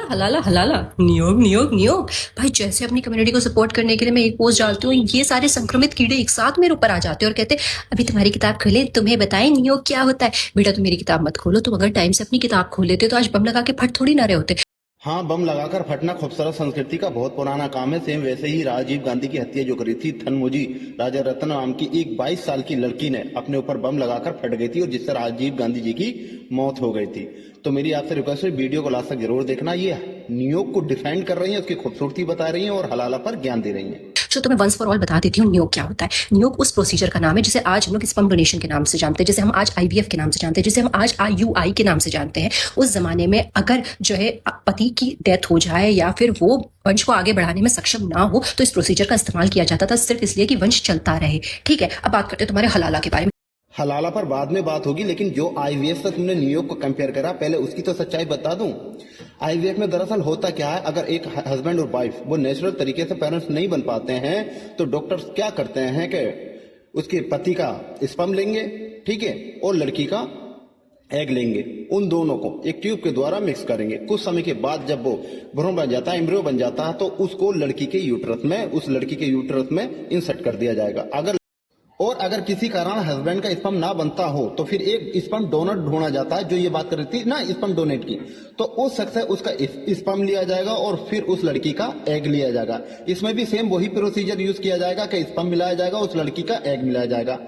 हलाला हलाला नियोग नियोग नियोग। भाई जैसे अपनी कम्युनिटी को सपोर्ट करने के लिए मैं एक पोस्ट डालती हूँ, ये सारे संक्रमित कीड़े एक साथ मेरे ऊपर आ जाते हैं और कहते हैं अभी तुम्हारी किताब खोले तुम्हें बताएं नियोग क्या होता है। बेटा तुम मेरी किताब मत खोलो, तुम अगर टाइम से अपनी किताब खोल लेते तो आज बम लगा के फट थोड़ी ना रहे होते। हाँ, बम लगाकर फटना खूबसूरत संस्कृति का बहुत पुराना काम है। सेम वैसे ही राजीव गांधी की हत्या जो करी थी थनमुजी राजा रत्न नाम की एक 22 साल की लड़की ने अपने ऊपर बम लगाकर फट गई थी और जिससे राजीव गांधी जी की मौत हो गई थी। तो मेरी आपसे रिक्वेस्ट है वीडियो को लास्ट तक जरूर देखना। ये नियोग को डिफेंड कर रही है, उसकी खूबसूरती बता रही है और हलाला पर ज्ञान दे रही है। तो तुम्हें वंस फॉर ऑल बता देती हूँ नियोग क्या होता है। नियोग उस प्रोसीजर का नाम है जिसे आज हम लोग स्पर्म डोनेशन के नाम से जानते हैं, जिसे हम आज आईवीएफ के नाम से जानते हैं, जिसे हम आज आईयूआई के नाम से जानते हैं। उस जमाने में अगर जो है पति की डेथ हो जाए या फिर वो वंश को आगे बढ़ाने में सक्षम ना हो तो इस प्रोसीजर का इस्तेमाल किया जाता था, सिर्फ इसलिए कि वंश चलता रहे। ठीक है, अब बात करते हैं तुम्हारे हलाला के बारे में। हलाला पर बाद में बात होगी, लेकिन जो आईवीएफ से तुमने नियोग को कंपेयर करा, पहले उसकी तो सच्चाई बता दूं। आईवीएफ में दरअसल होता क्या है, अगर एक हस्बैंड और वाइफ वो नेचुरल तरीके से पेरेंट्स नहीं बन पाते हैं तो डॉक्टर्स क्या करते हैं कि उसके पति का स्पर्म लेंगे, ठीक है, और लड़की का एग लेंगे, उन दोनों को एक ट्यूब के द्वारा मिक्स करेंगे। कुछ समय के बाद जब वो भ्रूण बन जाता है, एम्ब्रियो बन जाता है, तो उसको लड़की के यूट्रस में, उस लड़की के यूट्रस में इंसर्ट कर दिया जाएगा। अगर किसी कारण हस्बैंड का स्पर्म ना बनता हो तो फिर एक स्पर्म डोनर ढूंढा जाता है, जो ये बात कर रही थी ना स्पर्म डोनेट की, तो उस शख्स से उसका स्पर्म लिया जाएगा और फिर उस लड़की का एग लिया जाएगा। इसमें भी सेम वही प्रोसीजर यूज किया जाएगा कि स्पर्म मिलाया जाएगा, उस लड़की का एग मिलाया जाएगा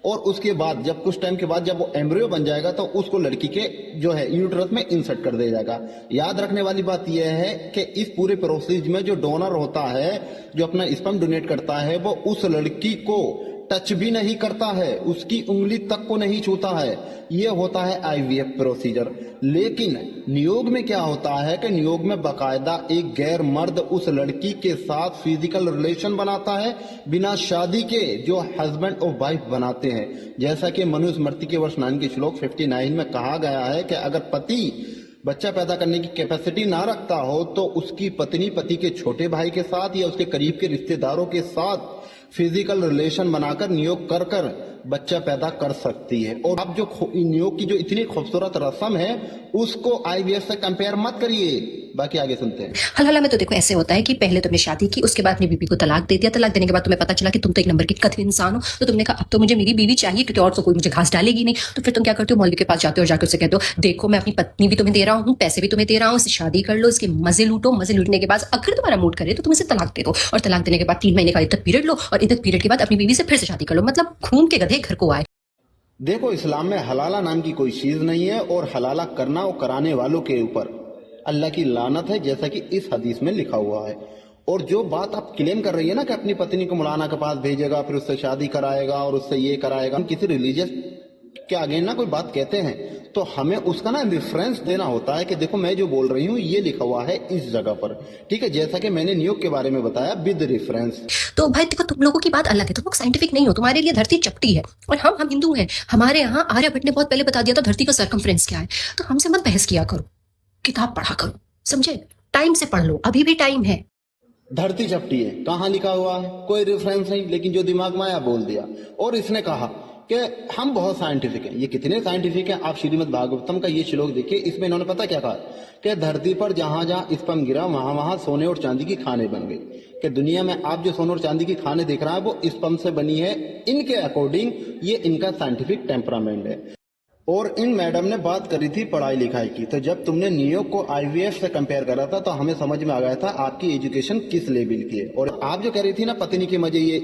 और उसके बाद जब कुछ टाइम के बाद जब वो एम्ब्रियो बन जाएगा तो उसको लड़की के जो है यूट्रस में इंसर्ट कर दिया जाएगा। याद रखने वाली बात यह है कि इस पूरे प्रोसेस में जो डोनर होता है, जो अपना स्पर्म डोनेट करता है, वो उस लड़की को टच भी नहीं करता है, उसकी उंगली तक को नहीं छूता है। यह होता है आईवीएफ प्रोसीजर। लेकिन नियोग में क्या होता है कि नियोग में बकायदा एक गैर मर्द उस लड़की के साथ फिजिकल रिलेशन बनाता है बिना शादी के, जो हस्बैंड और वाइफ बनाते हैं। जैसा कि मनुस्मृति के वर्ष 9 के श्लोक 59 में कहा गया है कि अगर पति बच्चा पैदा करने की कैपेसिटी ना रखता हो तो उसकी पत्नी पति के छोटे भाई के साथ या उसके करीब के रिश्तेदारों के साथ फिजिकल रिलेशन बनाकर नियोग कर कर बच्चा पैदा कर सकती है। और अब जो नियोग की जो इतनी खूबसूरत रस्म है उसको आईवीएफ से कंपेयर मत करिए। बाकी आगे सुनते हैं। हलाला में तो देखो ऐसे होता है कि पहले तुमने शादी की, उसके बाद अपनी बीवी को तलाक दे दिया, तलाक देने के बाद तुम्हें पता चला कि तुम तो एक नंबर के कथित इंसान हो, तो तुमने कहा अब तो मुझे मेरी बीवी चाहिए क्योंकि और तो कोई मुझे घास डालेगी नहीं। तो फिर तुम क्या करते हो, मौलवी के पास जाते हो और जाकर उससे कहते हो देखो मैं अपनी पत्नी भी तुम्हें दे रहा हूँ, पैसे भी तुम्हें दे रहा हूँ, इससे शादी कर लो, इसके मजे लूटो, मजे लूटने के बाद अगर तुम्हारा मूड करे तो तुम इसे तलाक दे दो और तलाक देने के बाद 3 महीने का इद्दत पीरियड लो और इद्दत पीरियड के बाद अपनी बीवी से फिर से शादी कर लो। मतलब खून के गधे घर को आए। देखो, इस्लाम में हलाला नाम की कोई चीज नहीं है और हलाला करना और कराने वालों के ऊपर अल्लाह की लानत है, जैसा कि इस हदीस में लिखा हुआ है। और जो बात आप क्लेम कर रही है ना कि अपनी पत्नी को मौलाना के पास भेजेगा, फिर उससे शादी कराएगा और उससे ये कराएगा, हम किसी रिलीजियस के आगे ना कोई बात कहते हैं तो हमें उसका ना रेफरेंस देना होता है कि देखो मैं जो बोल रही हूँ ये लिखा हुआ है इस जगह पर, ठीक है, जैसा कि मैंने नियोग के बारे में बताया विद रेफरेंस। तो भाई देखो तुम लोगों की बात अलग है, तुम लोग साइंटिफिक नहीं हो, तुम्हारे लिए धरती चपटी है और हम हिंदू हैं। हमारे यहाँ आर्यभट्ट ने बहुत पहले बता दिया था धरती का सरकमफ्रेंस क्या है। तो हमसे मत बहस किया करो, किताब पढ़ा करो, समझे? टाइम से पढ़ लो, अभी भी टाइम है। धरती चपटी है, कहाँ लिखा हुआ है? कोई रेफरेंस नहीं, लेकिन जो दिमाग में आया बोल दिया। और इसने कहा कि हम बहुत साइंटिफिक हैं। ये कितने साइंटिफिक हैं, आप श्रीमद् भागवतम का ये श्लोक देखिए, इसमें इन्होंने पता क्या कहा कि धरती पर जहां जहां स्पर्म गिरा वहां वहां सोने और चांदी की खाने बन गई। कि दुनिया में आप जो सोने और चांदी की खाने देख रहा है वो स्पर्म से बनी है, इनके अकॉर्डिंग। ये इनका साइंटिफिक टेम्परामेंट है। और इन मैडम ने बात करी थी पढ़ाई लिखाई की, तो जब तुमने नियोग को आईवीएफ से कंपेयर करा था तो हमें समझ में आ गया था आपकी एजुकेशन किस लेवल की है। और आप जो कह रही थी ना पत्नी के मजे, ये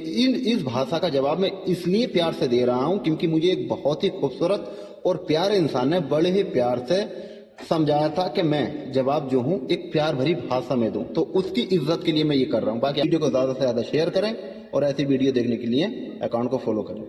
इस भाषा का जवाब मैं इसलिए प्यार से दे रहा हूं क्योंकि मुझे एक बहुत ही खूबसूरत और प्यारे इंसान ने बड़े ही प्यार से समझाया था कि मैं जवाब जो हूं एक प्यार भरी भाषा में दूं, तो उसकी इज्जत के लिए मैं ये कर रहा हूं। बाकी वीडियो को ज्यादा से ज्यादा शेयर करें और ऐसी वीडियो देखने के लिए अकाउंट को फॉलो करें।